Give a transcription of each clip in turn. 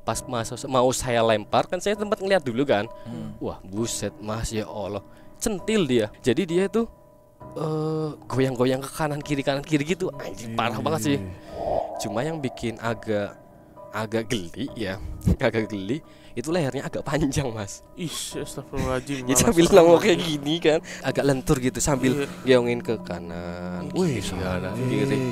Pas mau saya lempar kan saya sempat ngeliat dulu kan. Wah buset Mas, ya Allah, centil dia. Jadi dia tuh goyang-goyang ke kanan kiri gitu. Anjing parah banget sih. Cuma yang bikin agak geli ya, agak geli itu lehernya agak panjang Mas. Astagfirullahaladzim. Jadi sambil nongol kayak gini kan, agak lentur gitu sambil geongin ke kanan kiri.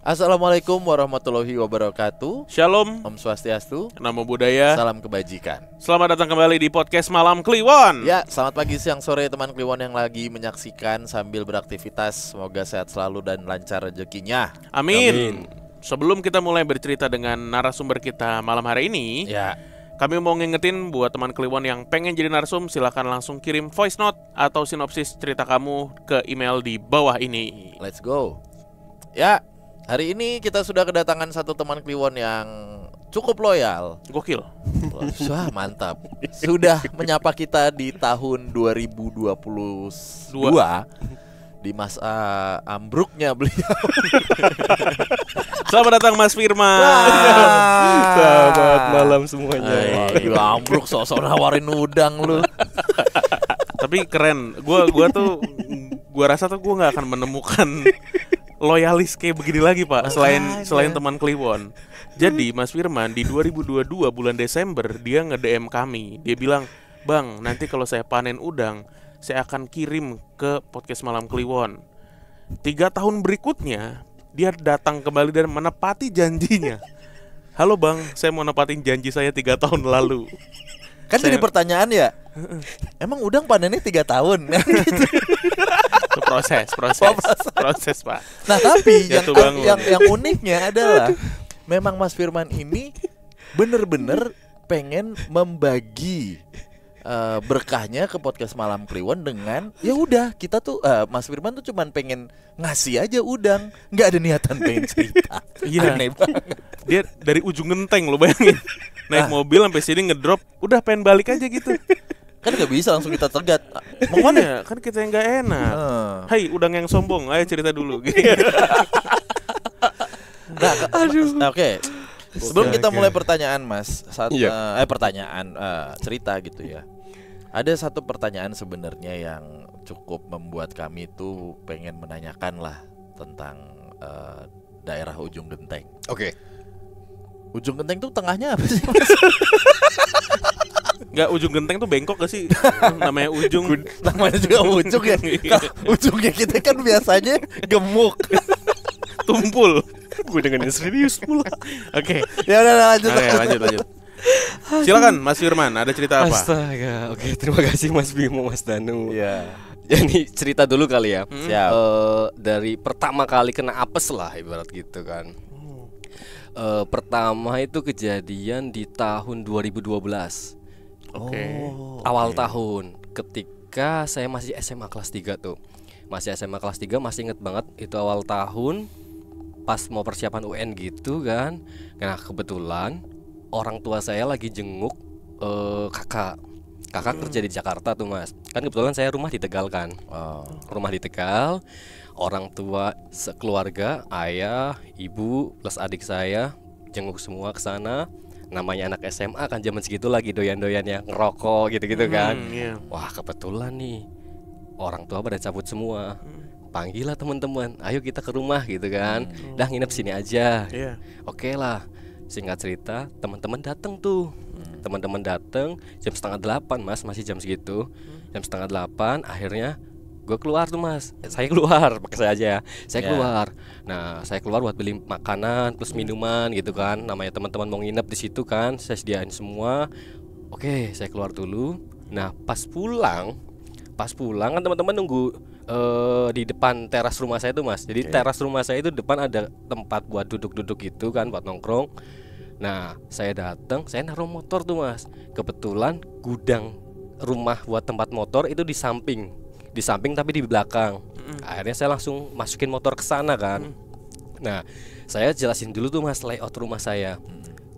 Assalamualaikum warahmatullahi wabarakatuh. Shalom, Om Swastiastu, namo buddhaya. salam kebajikan. Selamat datang kembali di podcast Malam Kliwon. Ya, selamat pagi, siang, sore teman Kliwon yang lagi menyaksikan sambil beraktivitas. Semoga sehat selalu dan lancar rezekinya. Amin. Sebelum kita mulai bercerita dengan narasumber kita malam hari ini, Ya, kami mau ngingetin buat teman Kliwon yang pengen jadi narsum, silakan langsung kirim voice note atau sinopsis cerita kamu ke email di bawah ini. let's go. Ya, hari ini kita sudah kedatangan satu teman Kliwon yang cukup loyal. Gokil. Wah, mantap. Sudah menyapa kita di tahun 2022 di masa ambruknya beliau. Selamat datang Mas Firman. Selamat malam semuanya. Ambruk sok-sok nawarin udang lu. Tapi keren. Gua rasa tuh gua nggak akan menemukan loyalis kayak begini lagi Pak, selain teman Kliwon. Jadi Mas Firman di 2022 bulan Desember dia nge-DM kami. Dia bilang, "Bang, nanti kalau saya panen udang, saya akan kirim ke podcast Malam Kliwon." 3 tahun berikutnya dia datang kembali dan menepati janjinya. "Halo Bang, saya mau nepatin janji saya 3 tahun lalu." Kan jadi pertanyaan ya, emang udang panennya 3 tahun? Itu proses Pak. Nah tapi Jatuh bangun. yang uniknya adalah memang Mas Firman ini bener-bener pengen membagi berkahnya ke podcast Malam Kliwon dengan ya udah kita tuh Mas Firman tuh cuman pengen ngasih aja udang, nggak ada niatan pengen cerita. Iya. Aneh banget. Dia dari ujung genteng lo bayangin. Naik mobil sampai sini ngedrop, udah pengen balik aja gitu. Kan nggak bisa langsung kita tegat. Mau mana? Iya, kan kita yang nggak enak. Hai udang yang sombong, ayo cerita dulu. Nah, oke. Sebelum kita mulai pertanyaan Mas, cerita gitu ya. Ada satu pertanyaan sebenarnya yang cukup membuat kami tuh pengen menanyakan lah tentang daerah ujung genteng. Oke. Ujung genteng tuh tengahnya apa sih Mas? Nggak, ujung genteng tuh bengkok gak sih? Namanya ujung. Namanya juga ujung ya. Kalau ujungnya kita kan biasanya gemuk. Tumpul. Gue dengerin serius pula. Oke. Ya udah lanjut. Oke, lanjut. Silakan Mas Firman, ada cerita apa? Astaga. Oke, terima kasih Mas Bimo, Mas Danu. Iya. Jadi cerita dulu kali ya. Siap. Dari pertama kali kena apes lah ibarat gitu kan. Pertama itu kejadian di tahun 2012. Oke. Awal tahun ketika saya masih SMA kelas 3 tuh. Masih SMA kelas 3, masih inget banget itu awal tahun pas mau persiapan UN gitu kan. Nah, kebetulan orang tua saya lagi jenguk kakak kerja di Jakarta tuh Mas. Kan kebetulan saya rumah di Tegal kan. Rumah di Tegal. Orang tua sekeluarga, ayah, ibu plus adik saya jenguk semua ke sana. Namanya anak SMA kan zaman segitu lagi doyan-doyan yang ngerokok gitu-gitu kan. Iya. Wah, kebetulan nih orang tua pada cabut semua. Panggil lah teman-teman, ayo kita ke rumah gitu kan. Dah nginep sini aja. Iya. Oke lah. Singkat cerita, teman-teman datang tuh. Teman-teman datang jam 7:30 Mas, masih jam segitu. Jam 7:30 akhirnya gue keluar tuh Mas. Saya keluar, pakai saya aja. Saya keluar. Nah, saya keluar buat beli makanan plus minuman gitu kan. Namanya teman-teman mau nginep di situ kan, saya sediain semua. Oke, saya keluar dulu. Nah, pas pulang kan teman-teman nunggu di depan teras rumah saya tuh Mas. Jadi teras rumah saya itu depan ada tempat buat duduk-duduk gitu kan, buat nongkrong. Nah, saya datang, saya naruh motor tuh Mas. Kebetulan gudang rumah buat tempat motor itu di samping tapi di belakang. Akhirnya saya langsung masukin motor ke sana kan. Nah, Saya jelasin dulu tuh Mas layout rumah saya.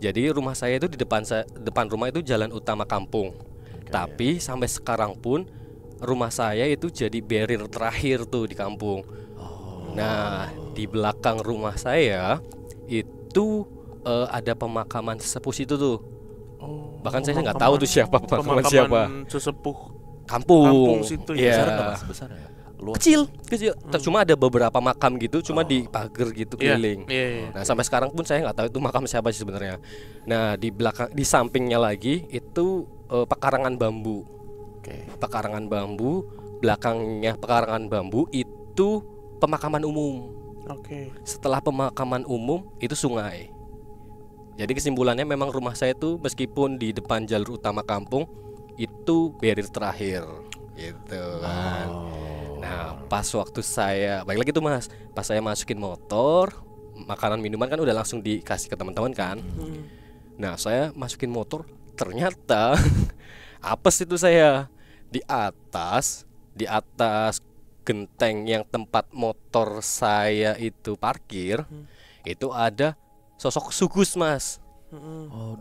Jadi rumah saya itu di depan rumah itu jalan utama kampung. Tapi sampai sekarang pun rumah saya itu jadi barrier terakhir tuh di kampung. Nah, di belakang rumah saya itu ada pemakaman sesepuh itu tuh. Bahkan saya nggak tahu tuh siapa pemakaman siapa. Sesepuh Kampung situ ya. Besar nggak Mas? Besar ya? Luas. Kecil. Cuma ada beberapa makam gitu, cuma di pagar gitu keliling. Iya. Nah, sampai sekarang pun saya nggak tahu itu makam siapa sih sebenarnya. Nah, di belakang, di sampingnya lagi itu pekarangan bambu. Pekarangan bambu, belakangnya pekarangan bambu itu pemakaman umum. Setelah pemakaman umum itu sungai. Jadi kesimpulannya memang rumah saya itu meskipun di depan jalur utama kampung itu barrier terakhir gitu kan. Nah, pas waktu saya balik lagi tuh Mas, pas saya masukin motor, makanan minuman kan udah langsung dikasih ke teman-teman kan. Nah, saya masukin motor, ternyata apes itu saya di atas genteng yang tempat motor saya itu parkir. Itu ada sosok sugus Mas.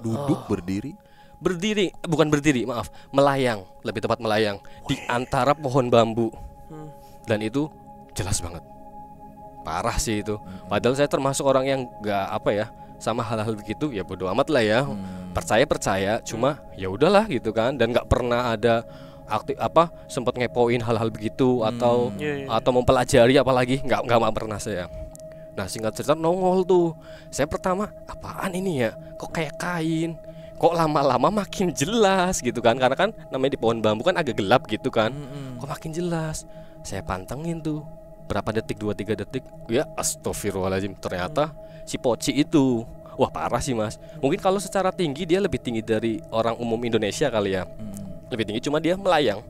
Duduk berdiri. Bukan berdiri, maaf, melayang, lebih tepat melayang di antara pohon bambu. Dan itu jelas banget, parah sih itu. Padahal saya termasuk orang yang nggak apa ya sama hal-hal begitu, ya bodo amat lah ya. Percaya, cuma ya udahlah gitu kan. Dan nggak pernah ada sempat ngepoin hal-hal begitu atau mempelajari, apalagi nggak pernah saya. Nah, singkat cerita nongol tuh. Saya pertama, apaan ini ya? Kok kayak kain? Kok lama-lama makin jelas gitu kan? Karena kan namanya di pohon bambu kan agak gelap gitu kan. Kok makin jelas? Saya pantengin tuh berapa detik, 2-3 detik. Ya astagfirullahaladzim, ternyata si Poci itu, wah parah sih Mas. Mungkin kalau secara tinggi dia lebih tinggi dari orang umum Indonesia kali ya. Lebih tinggi, cuma dia melayang.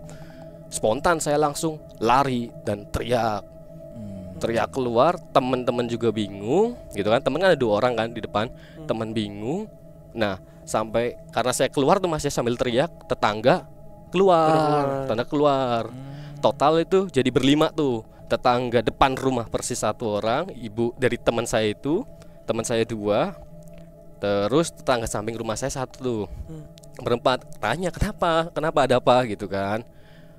Spontan saya langsung lari dan teriak keluar. Teman-teman juga bingung gitu kan. Teman kan ada 2 orang kan di depan. Teman bingung. Nah, sampai karena saya keluar tuh Mas ya sambil teriak, tetangga keluar. Total itu jadi berlima tuh. Tetangga depan rumah persis 1 orang, ibu dari teman saya itu, teman saya 2, terus tetangga samping rumah saya 1 tuh. Berempat. Tanya kenapa ada apa gitu kan.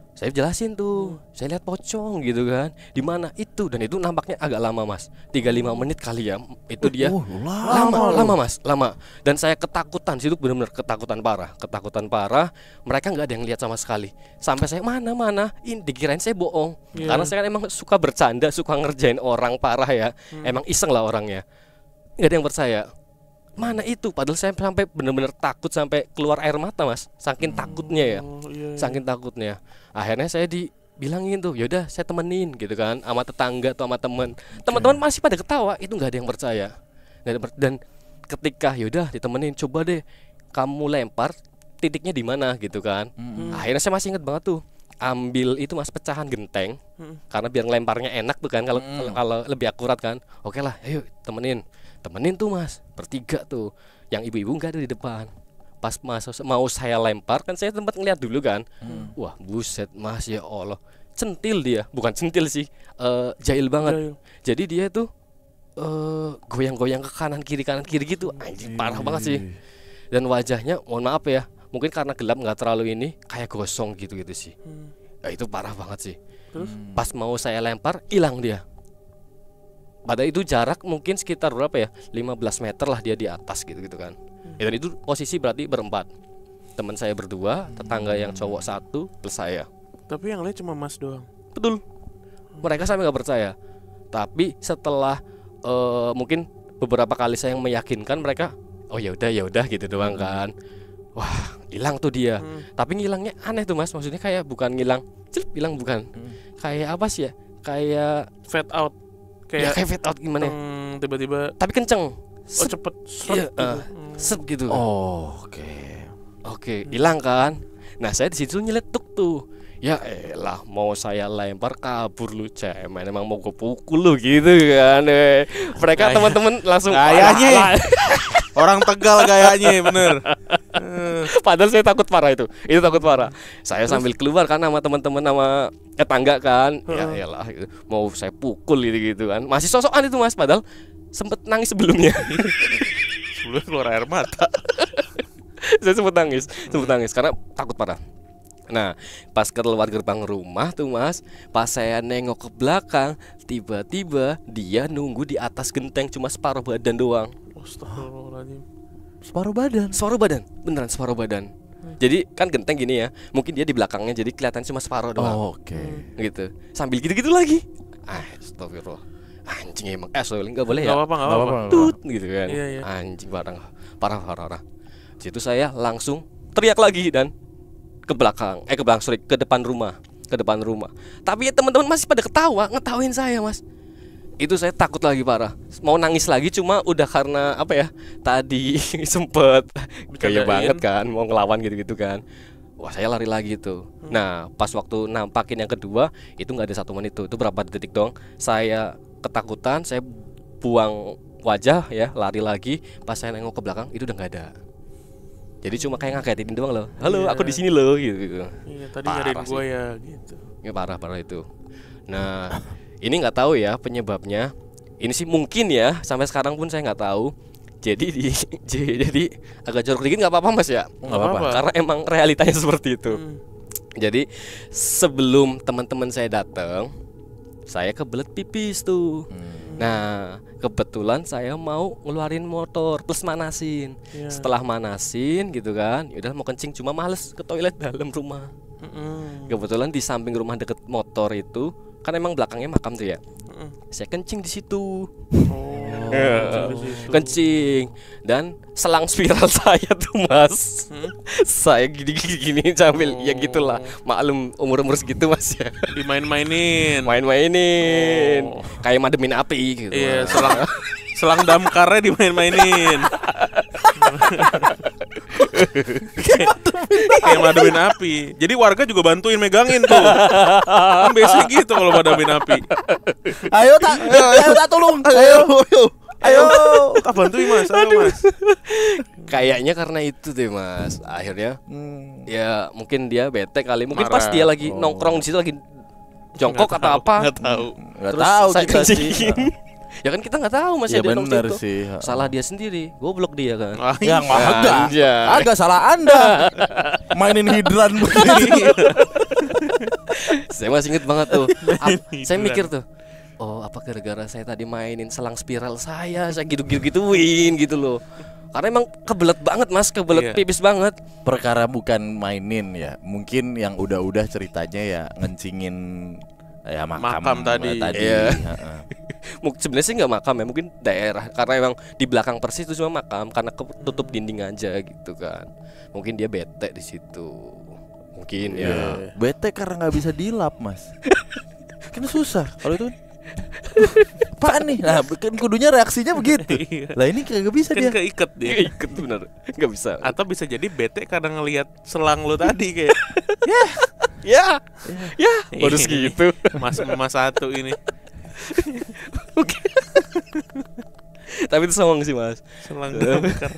Saya jelasin tuh, saya lihat pocong gitu kan. Di mana itu? Dan itu nampaknya agak lama Mas, 35 menit kali ya. Itu dia lama Mas, lama. Dan saya ketakutan, situ benar-benar ketakutan parah. Mereka nggak ada yang lihat sama sekali. Sampai saya mana ini dikirain saya bohong. Karena saya kan emang suka bercanda, suka ngerjain orang parah ya. Emang iseng lah orangnya. Nggak ada yang percaya. Mana itu? Padahal saya sampai benar-benar takut sampai keluar air mata Mas. Saking takutnya ya. Saking takutnya. Akhirnya saya dibilangin tuh, yaudah saya temenin gitu kan, sama tetangga atau sama teman-teman masih pada ketawa, itu nggak ada yang percaya. Dan ketika yaudah ditemenin, coba deh kamu lempar titiknya di mana gitu kan. Akhirnya saya masih inget banget tuh, ambil itu Mas pecahan genteng, karena biar lemparnya enak tuh kan, kalau lebih akurat kan. Oke lah, ayo temenin tuh Mas, bertiga tuh. Yang ibu-ibu nggak ada di depan. Pas mau saya lempar kan saya sempat ngeliat dulu kan. Wah buset Mas, ya Allah, centil dia, bukan centil sih, jahil banget. Jadi dia tuh goyang-goyang ke kanan kiri gitu. Anjir, parah banget sih. Dan wajahnya, mohon maaf ya, mungkin karena gelap nggak terlalu ini, kayak gosong gitu sih. Nah, itu parah banget sih. Pas mau saya lempar, hilang dia. Pada itu jarak mungkin sekitar berapa ya, 15 meter lah dia di atas gitu kan. Dan itu posisi berarti berempat. Teman saya berdua, tetangga yang cowok 1 plus saya. Tapi yang lain cuma Mas doang. Betul. Mereka sampai nggak percaya. Tapi setelah mungkin beberapa kali saya yang meyakinkan mereka, oh ya udah gitu doang kan. Wah, hilang tuh dia. Tapi ngilangnya aneh tuh Mas. Maksudnya kayak bukan ngilang, hilang bukan. Kayak apa sih ya? Kayak fade out. Kayak fade out gimana ya? Tiba-tiba. Tapi kenceng. Cepet. Sep gitu. Oke, hilang kan. Nah, saya di situ nyeletuk tuh. Ya elah, mau saya lempar kabur lu cemen, emang mau gue pukul lu gitu kan. Mereka teman-teman langsung kayaknya orang Tegal kayaknya bener. Padahal saya takut parah itu takut parah. Saya sambil keluar kan sama teman-teman sama tetangga kan. Ya elah gitu. Mau saya pukul gitu kan. Masih sosokan itu Mas, padahal sempet nangis sebelumnya. Sebelum keluar air mata. Saya sempet nangis karena takut parah. Nah, pas keluar gerbang rumah tuh Mas, pas saya nengok ke belakang, tiba-tiba dia nunggu di atas genteng cuma separuh badan doang. Astagfirullahaladzim. Separuh badan. Beneran separuh badan. Jadi kan genteng gini ya, mungkin dia di belakangnya jadi kelihatan cuma separuh doang. Oke. Gitu. Sambil gitu-gitu lagi. Astagfirullah. Anjing emang. Sorry, enggak boleh ya. Gak apa-apa. Tut gitu kan. Iya. Anjing parah. Situ saya langsung teriak lagi dan ke depan rumah. Tapi ya teman-teman masih pada ngetawain saya, Mas. Itu saya takut lagi parah. Mau nangis lagi cuma udah karena apa ya? Tadi sempet kayak banget kan mau ngelawan gitu-gitu kan. Wah, saya lari lagi tuh. Nah, pas waktu nampakin yang kedua, itu nggak ada 1 menit tuh. Itu berapa detik dong? Saya ketakutan, saya buang wajah ya, lari lagi. Pas saya nengok ke belakang, itu udah nggak ada. Jadi cuma kayak ngagetin doang loh. Halo, aku di sini loh gitu. Iya, tadi nyariin gue ya gitu. Ya parah itu. Nah, ini nggak tahu ya penyebabnya. Ini sih mungkin ya, sampai sekarang pun saya nggak tahu. Jadi agak jorok dikit nggak apa-apa Mas ya. Nggak apa-apa. Karena emang realitanya seperti itu. Jadi sebelum teman-teman saya datang, saya kebelet pipis tuh. Nah, kebetulan saya mau ngeluarin motor plus manasin. Setelah manasin gitu kan, yaudah mau kencing cuma males ke toilet dalam rumah. Kebetulan di samping rumah deket motor itu kan emang belakangnya makam tuh ya. Saya kencing di situ. Kencing dan selang spiral saya tuh Mas. Saya gini sambil ya gitulah. Maklum umur segitu Mas ya. Dimain-mainin. Kayak mademin api gitu. Iya, selang damkarnya dimain-mainin. Kayak mademin api. Jadi warga juga bantuin megangin tuh. Kan biasanya gitu kalau mademin api. Ayo tak tolong. Ayo. Tak bantuin Mas. Ayo Mas. Kayaknya karena itu deh Mas. Akhirnya ya mungkin dia bete kali. Mungkin Marah. pas dia lagi nongkrong di situ lagi jongkok atau apa. Nggak tahu. Nggak Terus tahu saya kita sih. kencingin. Ya kan kita nggak tahu Mas Ya dia nongkrong benar situ. sih. Salah dia sendiri. Goblok dia kan. Yang Anjay. agak salah Anda. Mainin hidran begini. Saya masih inget banget tuh. Saya mikir tuh, oh apa gara-gara saya tadi mainin selang spiral saya gituin gitu loh. Karena emang kebelet banget Mas, Iya. pipis banget. Perkara bukan mainin ya. Mungkin yang udah ceritanya ya ngencingin ya makam tadi. Iya. Heeh. Sebenarnya sih nggak makam ya, mungkin daerah karena emang di belakang persis itu cuma makam karena ketutup dinding aja gitu kan. Mungkin dia bete di situ. Mungkin ya. Bete karena nggak bisa dilap Mas. Kan susah kalau itu. Apaan nih? Nah, kan kudunya reaksinya begitu. Lah ini kagak bisa Kan dia. keiket dia. Ikut bener, nggak bisa. Atau bisa jadi bete karena ngelihat selang lu tadi kayak Ya, baru segitu. Mas satu ini. Oke. Tapi itu songong sih Mas. Selang damkar.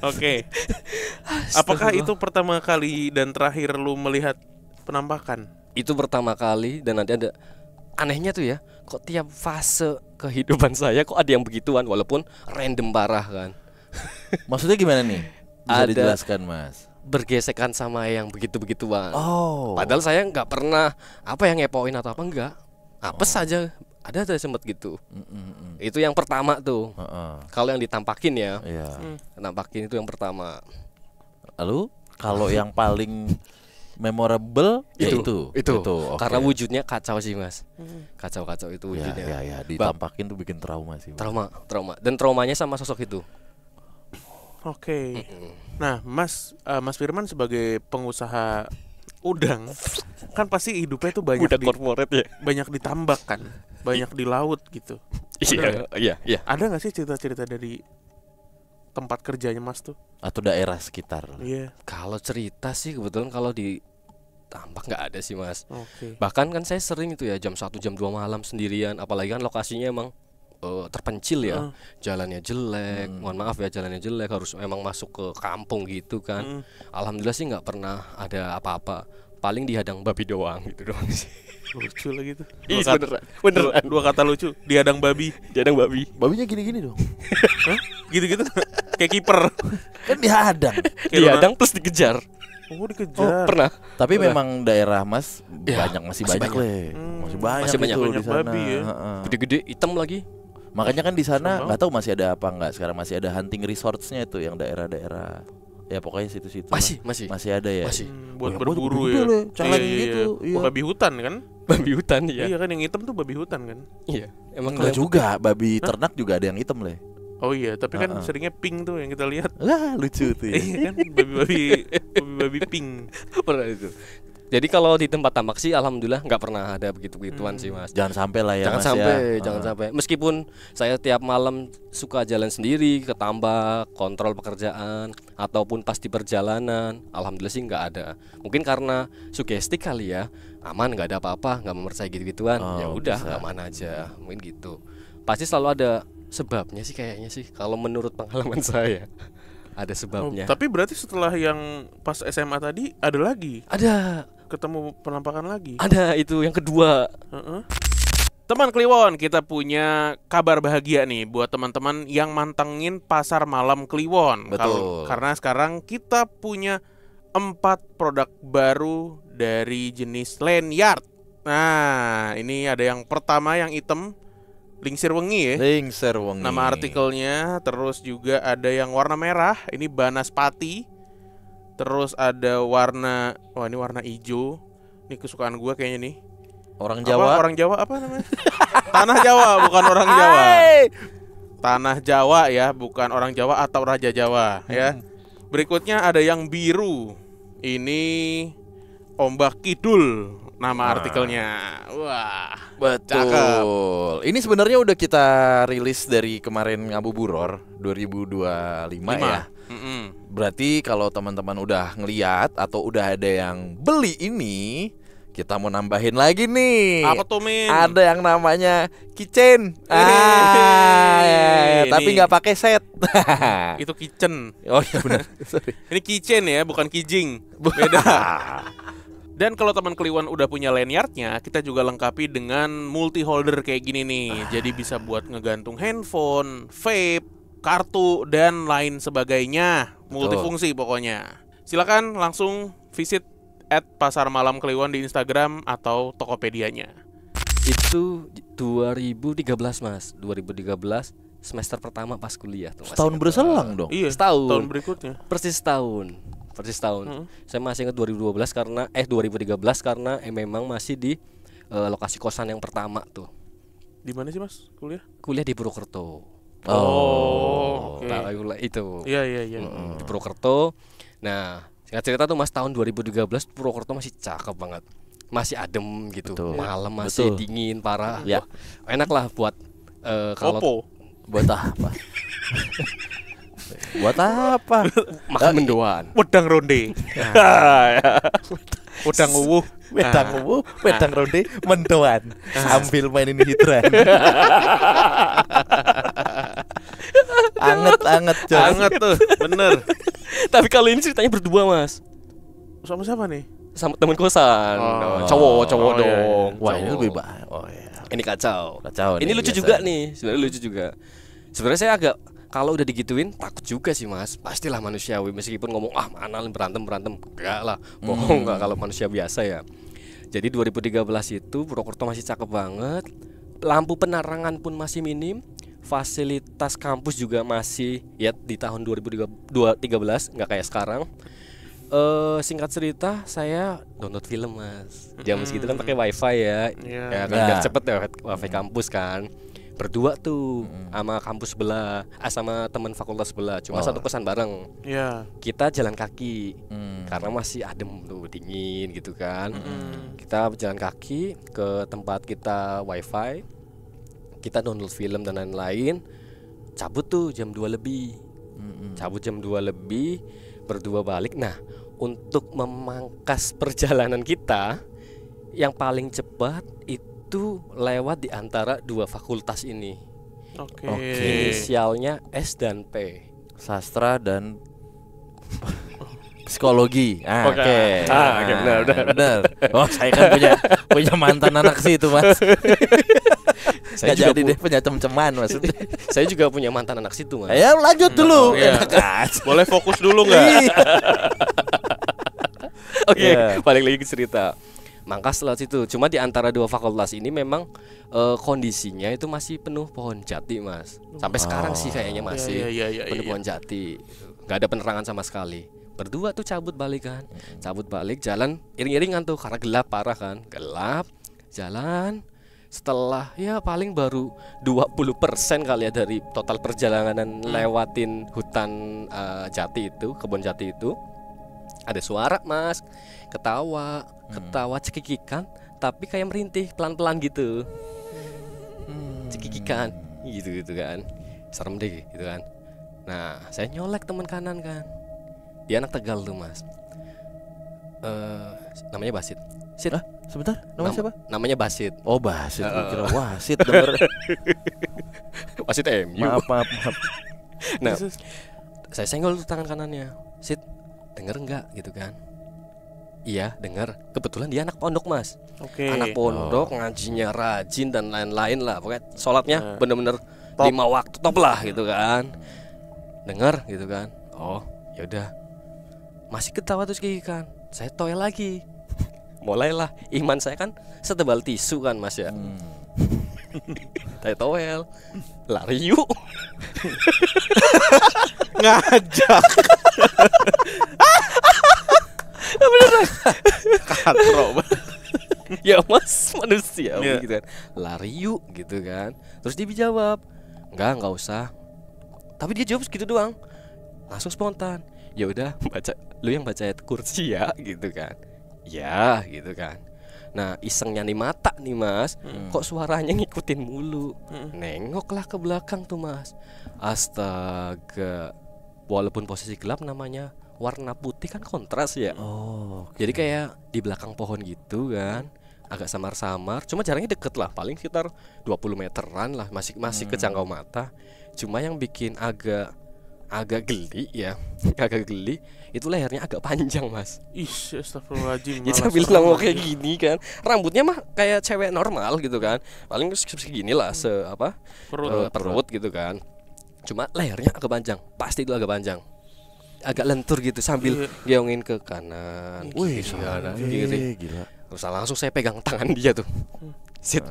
Oke. Apakah itu pertama kali dan terakhir lu melihat penampakan? Itu pertama kali dan nanti ada anehnya tuh ya. Kok tiap fase kehidupan saya kok ada yang begituan walaupun random parah kan. Maksudnya gimana nih? Bisa Ada. dijelaskan Mas. Bergesekan sama yang begitu-begituan. Oh. Padahal saya nggak pernah apa yang ngepoin atau apa enggak. Apes aja. Ada sempet gitu. Itu yang pertama tuh. Heeh. Kalau yang ditampakin ya. Iya. Nampakin itu yang pertama. Lalu kalau yang paling memorable ya itu. Oke. Karena wujudnya kacau sih Mas. Kacau itu wujudnya. Ya, ditampakin tuh bikin trauma sih. Trauma. Dan traumanya sama sosok itu. Oke. Nah, Mas Firman sebagai pengusaha udang kan pasti hidupnya tuh banyak Udah korporat ya. banyak ditambak kan, banyak di laut gitu. Iya. Ada nggak sih cerita-cerita dari tempat kerjanya Mas tuh? Atau daerah sekitar. Iya. Kalau cerita sih kebetulan kalau di tampak nggak ada sih Mas. Oke. Bahkan kan saya sering itu ya jam 1 jam 2 malam sendirian. Apalagi kan lokasinya emang terpencil ya. Jalannya jelek. Mohon maaf ya jalannya jelek. Harus memang masuk ke kampung gitu kan. Alhamdulillah sih nggak pernah ada apa-apa. paling dihadang babi doang gitu doang sih. Lucu lagi tuh. Ih, Beneran. Dua kata lucu. Dihadang babi. Dihadang babi. Babinya gini-gini dong. Hah? Gitu-gitu. Kayak kiper. Kan dihadang. Dihadang plus dikejar. Oh, dikejar. Pernah. Tapi memang daerah Mas Ya, masih masih banyak banyak. Le. Masih banyak Masih banyak. itu Banyak di sana. babi ya. Heeh. Gede-gede hitam lagi. Makanya kan di sana Serem nggak tahu masih ada apa nggak. Sekarang masih ada hunting resorts-nya itu yang daerah-daerah. Ya pokoknya situ-situ. Masih. Masih ada ya. Masih. Buat Oh, yang berburu gede-gede, ya. Le. Celeng gitu, iya. Babi hutan kan? Babi hutan ya. Iya kan yang hitam tuh babi hutan kan? Iya. Emang Enggak kalian- juga, babi ternak juga ada yang hitam Le. Oh iya, tapi kan Heeh. seringnya pink tuh yang kita lihat. Lah lucu tuh ya. Iya kan babi pink. pernah itu. Jadi kalau di tempat tambak sih alhamdulillah nggak pernah ada begitu-begituan sih Mas. Jangan sampai lah ya Jangan Mas sampai, ya. jangan sampai. Meskipun saya tiap malam suka jalan sendiri ke tambak, kontrol pekerjaan ataupun pas di perjalanan, alhamdulillah sih nggak ada. Mungkin karena sugesti kali ya, aman nggak ada apa-apa, nggak mempercayai gitu-gituan. Oh, Ya udah, bisa. aman aja, mungkin gitu. Pasti selalu ada sebabnya sih kayaknya sih. Kalau menurut pengalaman saya ada Oh, sebabnya. tapi berarti setelah yang pas SMA tadi ada lagi Ada, ketemu penampakan lagi. ada itu yang kedua. Heeh. Teman Kliwon, kita punya kabar bahagia nih buat teman-teman yang mantengin pasar malam Kliwon. Betul. Karena sekarang kita punya 4 produk baru dari jenis lanyard. Nah, ini ada yang pertama yang hitam, lingsir wengi ya. Lingser wengi. Nama artikelnya. Terus juga ada yang warna merah, ini banaspati. Terus ada warna, wah ini warna hijau. Ini kesukaan gua kayaknya nih. Orang Apa, Jawa. orang Jawa apa namanya? Tanah Jawa, bukan orang Jawa. Tanah Jawa ya, bukan orang Jawa atau Raja Jawa ya. Berikutnya ada yang biru. Ini ombak kidul nama artikelnya. Wah, Betul. Ini sebenarnya udah kita rilis dari kemarin Ngabuburit 2025 ya. Mm-mm. Berarti kalau teman-teman udah ngeliat atau udah ada yang beli ini, kita mau nambahin lagi nih. Apa tuh, Min? Ada yang namanya kitchen. Ini. Tapi nggak pakai set. Itu kitchen. Oh iya benar. Sorry. Ini kitchen ya, bukan kijing. Beda. Dan kalau teman Kliwon udah punya lanyardnya, kita juga lengkapi dengan multi holder kayak gini nih. Jadi bisa buat ngegantung handphone, vape, kartu dan lain sebagainya. Multifungsi pokoknya. Silakan langsung visit @pasar malam Kliwon di Instagram atau Tokopedia-nya. Itu 2013 Mas. 2013 semester pertama pas kuliah tuh. Masih Setahun ingat berselang banget. dong. Iya, Setahun. tahun berikutnya. Persis tahun. Persis tahun. Mm-mm. Saya masih ingat 2012 karena 2013 karena memang masih di lokasi kosan yang pertama tuh. Di mana sih, Mas, kuliah? Kuliah di Purwokerto. Oh, oke. Tahu itu. Iya, iya, iya. Di Purwokerto. Nah, singkat cerita tuh Mas tahun 2013 Purwokerto masih cakep banget. Masih adem gitu. Betul. Malam masih Betul. dingin parah. Ya. Wah, enak lah buat kalau Oppo. Buat apa? Buat apa? makan mendoan. Wedang ronde. Wedang uwuh. Wedang uwu, wedang ronde, mendoan sambil mainin hidran. Anget-anget Jos. Anget tuh, bener. Tapi kali ini ceritanya berdua Mas. Sama siapa nih? Sama teman kosan. Oh. Cowok Oh, iya, iya. dong. Wah, ini Cowok. lebih baik. Oh iya. Ini kacau. Kacau Ini nih, lucu biasa. juga nih. Sebenarnya lucu juga. Sebenarnya saya agak kalau udah digituin takut juga sih Mas. Pastilah manusiawi meskipun ngomong mana berantem enggak lah. Bohong enggak kalau manusia biasa ya. Jadi 2013 itu Purwokerto masih cakep banget. Lampu penerangan pun masih minim. Fasilitas kampus juga masih ya di tahun 2013 nggak kayak sekarang. Singkat cerita saya download film Mas. Jam segitu kan pakai wifi ya. Iya. Ya kan Ya. biar cepet ya wifi kampus kan. Berdua tuh sama kampus sebelah, sama teman fakultas sebelah. Cuma Oh. satu kosan bareng. Iya. Kita jalan kaki Hmm. karena masih adem tuh dingin gitu kan. Kita jalan kaki ke tempat kita wifi. Kita download film dan lain-lain. Cabut tuh jam 2 lebih. Cabut jam 2 lebih, berdua balik. Nah, untuk memangkas perjalanan kita yang paling cepat itu lewat di antara dua fakultas ini. Oke. Oke. Inisialnya S dan P. Sastra dan Psikologi. Oke. Oke, benar. Benar. Oh, saya kan punya mantan anak situ, Mas. Saya Nggak juga jadi deh punya cem-ceman maksudnya. Saya juga punya mantan anak situ, Mas. Ya lanjut dulu. Iya. Enak kan? Boleh fokus dulu nggak? Iya. Oke, Iya. balik lagi ke cerita. Mangkas setelah situ. Cuma di antara dua fakultas ini memang kondisinya itu masih penuh pohon jati, Mas. Sampai sekarang sih kayaknya masih Iya, penuh pohon jati. Gak ada penerangan sama sekali. Berdua tuh cabut balik kan. Cabut balik jalan iring-iringan tuh karena gelap parah kan. Gelap jalan. Setelah ya paling baru 20% kali ya dari total perjalanan lewatin hutan jati itu, kebun jati itu. Ada suara, Mas. Ketawa cekikikan tapi kayak merintih pelan-pelan gitu. Cekikikan gitu kan. Serem deh gitu kan. Nah, saya nyolek teman kanan kan. Dia anak Tegal tuh, Mas. Namanya Basit. Sit. Hah? Sebentar, namanya siapa? Namanya Basit. Oh, Basit. Gua kira wasit denger. Basit MU. Maaf. Nah, saya senggol tuh tangan kanannya. Sit, denger enggak gitu kan? Iya, denger. Kebetulan dia anak pondok, Mas. Oke. Anak pondok, ngajinya rajin dan lain-lain lah. Pokoknya sholatnya bener-bener Top. 5 waktu top lah gitu kan. Denger gitu kan. Oh, yaudah. Masih ketawa terus kan. Saya toel lagi. Mulailah iman saya kan setebal tisu kan, Mas ya. Saya toel. Lari yuk. Ngajak. Beneran. Katro. Ya Mas, manusia Iya. gitu kan. Lari yuk gitu kan. Terus dia jawab, enggak usah. Tapi dia jawab segitu doang. Langsung spontan. Ya udah, lu yang baca ayat kursi ya gitu kan. Ya gitu kan. Nah, isengnya nih mata nih, Mas. Kok suaranya ngikutin mulu. Nengoklah ke belakang tuh, Mas. Astaga. Walaupun posisi gelap, namanya warna putih kan kontras ya. Oh. Jadi kayak di belakang pohon gitu kan. Agak samar-samar. Cuma jaraknya deket lah, paling sekitar 20 meteran lah, masih kejangkau mata. Cuma yang bikin agak geli ya. Agak geli itu lehernya agak panjang, Mas. Ih, astagfirullahaladzim. Jadi sambil nongol kayak gini kan. Rambutnya mah kayak cewek normal gitu kan. Paling segini lah perut gitu kan. Cuma lehernya agak panjang. Pasti itu agak panjang. Agak lentur gitu sambil geongin ke kanan. Wih, kanan, kiri. gila. Terus langsung saya pegang tangan dia tuh. Sit.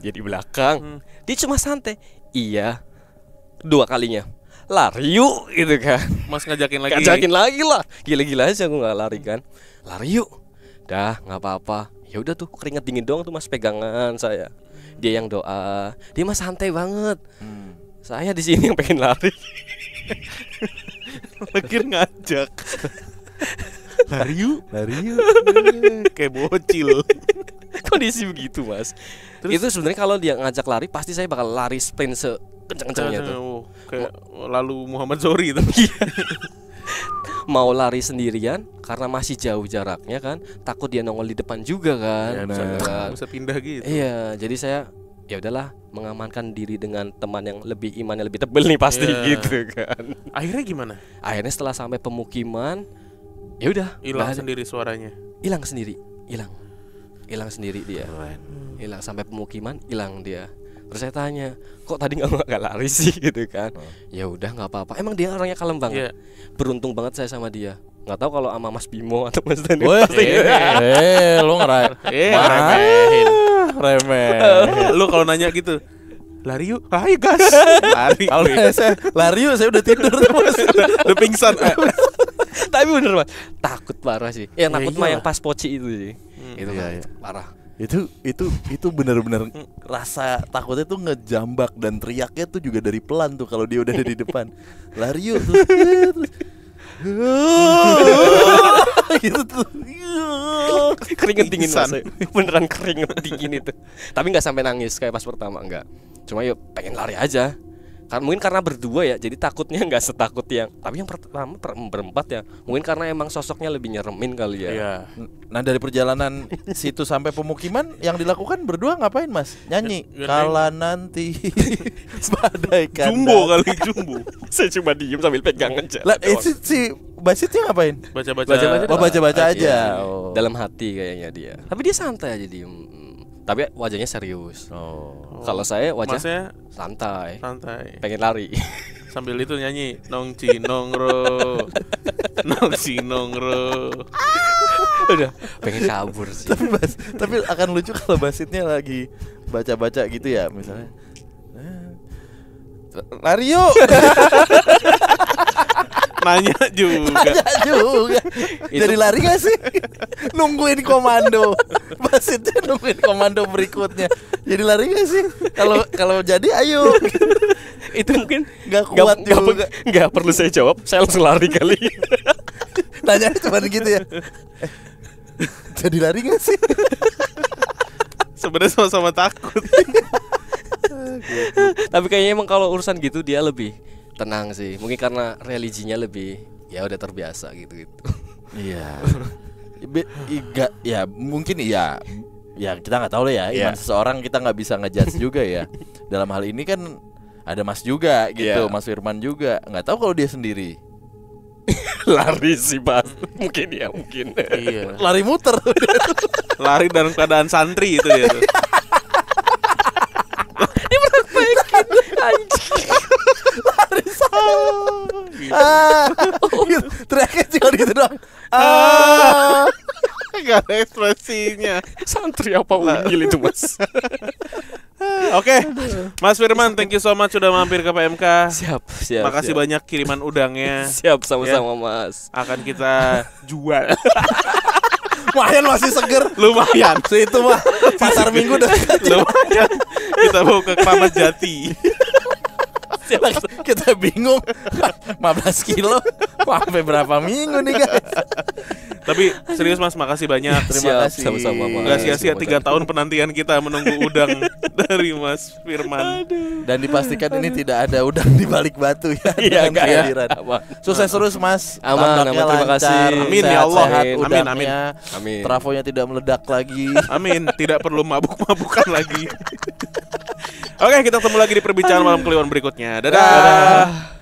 Dia di belakang. Dia cuma santai. Iya. 2 kalinya. Lari yuk gitu kan. Mas ngajakin lagi. Ngajakin lagi lah. Gila-gila aja aku gak lari kan. Lari yuk. Dah gak apa-apa. Ya udah tuh keringet dingin doang tuh, Mas, pegangan saya. Dia yang doa. Dia mah santai banget. Saya di sini yang pengen lari. Pikir ngajak. Lari yuk. Kayak bocil. Kondisi begitu, Mas. Itu sebenarnya kalau dia ngajak lari pasti saya bakal lari sprint sekencang-kencangnya tuh. Oh, kayak lalu Muhammad Zohri itu. Mau lari sendirian karena masih jauh jaraknya kan, takut dia nongol di depan juga kan. Ya, Misalnya nah. kan. Bisa pindah gitu. Iya, jadi saya ya udahlah mengamankan diri dengan teman yang lebih imannya lebih tebel nih pasti gitu kan. Akhirnya gimana? Akhirnya setelah sampai pemukiman, ya udah Hilang sendiri suaranya. hilang sendiri, hilang sendiri dia. Hilang sampai pemukiman, hilang dia. Terus saya tanya, kok tadi nggak lari sih gitu kan? Ya udah nggak apa-apa. Emang dia orangnya kalem banget. Iya. Beruntung banget saya sama dia. Nggak tahu kalau sama Mas Bimo atau Mas Dani. Woi, pasti. lu Remehin. remeh. Lu kalau nanya gitu, lari yuk. Ayo gas. Lari. Kalau saya lari yuk, saya udah tidur tuh, Mas. Udah pingsan. Tapi bener, Mas, takut parah sih. Yang takut mah iyalah. yang pas poci itu sih. Itu iya, kan, parah. Itu benar-benar rasa takutnya tuh ngejambak dan teriaknya tuh juga dari pelan tuh kalau dia udah ada di depan. Lari yuk terus gitu tuh. Keringet dingin, Mas. Pingsan. Beneran keringet dingin itu. Tapi nggak sampai nangis kayak pas pertama, enggak. Cuma ya pengen lari aja. Kan mungkin karena berdua ya, jadi takutnya nggak setakut yang. Tapi yang pertama berempat ya, mungkin karena emang sosoknya lebih nyeremin kali ya. Iya. Nah, dari perjalanan situ sampai pemukiman yang dilakukan berdua ngapain, Mas? Nyanyi. Ya, Kala nanti badai kanda. Jumbo kali jumbo. Saya cuma diem sambil pegang aja. Lah, si Basitnya ngapain? Baca-baca. Baca-baca Oh, baca-baca aja. Iya, Oh. dalam hati kayaknya dia. Tapi dia santai aja diem. Tapi wajahnya serius. Oh. Kalau saya wajah Masnya santai, santai. pengen lari. Sambil itu nyanyi nong cinongro. Nong cinongro. Udah pengen kabur sih. Tapi akan lucu kalau Basitnya lagi baca-baca gitu ya, misalnya. Lari yuk. Nanya juga. Nanya juga. Jadi lari gak sih? Nungguin komando. Basitnya nungguin komando berikutnya. Jadi lari gak sih? Kalau jadi ayo. Itu mungkin Gak kuat juga. nggak perlu saya jawab, saya langsung lari kali. Nanya cuma gitu ya. Jadi lari gak sih? Sebenarnya sama-sama takut. Tapi kayaknya emang kalau urusan gitu dia lebih tenang sih. Mungkin karena religinya lebih ya udah terbiasa gitu-gitu. Iya. Ya mungkin iya. Ya kita nggak tahu lah ya. Iman Iya. seseorang kita nggak bisa ngejudge juga ya. Dalam hal ini kan ada Mas juga gitu, Iya. Mas Firman juga. Nggak tahu kalau dia sendiri. Lari sih, Bang. Mungkin ya, mungkin. Iya. Lari muter. Lari dalam keadaan santri itu dia tuh. Gitu. Teriaknya cuma gitu doang. Ah. Gak ada ekspresinya. Santri apa unyil itu, Mas? Oke, Mas Firman, thank you so much sudah mampir ke PMK. Siap. Makasih banyak kiriman udangnya. Siap sama-sama, Mas. Akan kita jual. Lumayan masih seger. Lumayan. Itu mah pasar Minggu udah. Lumayan. Kita bawa ke Kramat Jati. Kita bingung 15 kilo sampai berapa minggu nih guys. Tapi serius Mas, makasih banyak. Terima Siap, kasih. sama-sama, Mas. Gak sia-sia Sama-sama. 3 tahun penantian kita menunggu udang dari Mas Firman. Dan dipastikan ini tidak ada udang di balik batu ya. Iya, dengan enggak ya. kehadiran. Aman. Sukses terus Mas. Aman, Tambaknya terima lancar, kasih. Amin, ya Allah. sehat-sehat Amin, udangnya. amin. Trafonya tidak meledak lagi. Amin, tidak perlu mabuk-mabukan lagi. Oke, kita ketemu lagi di perbincangan malam Kliwon berikutnya. Dadah. Dadah.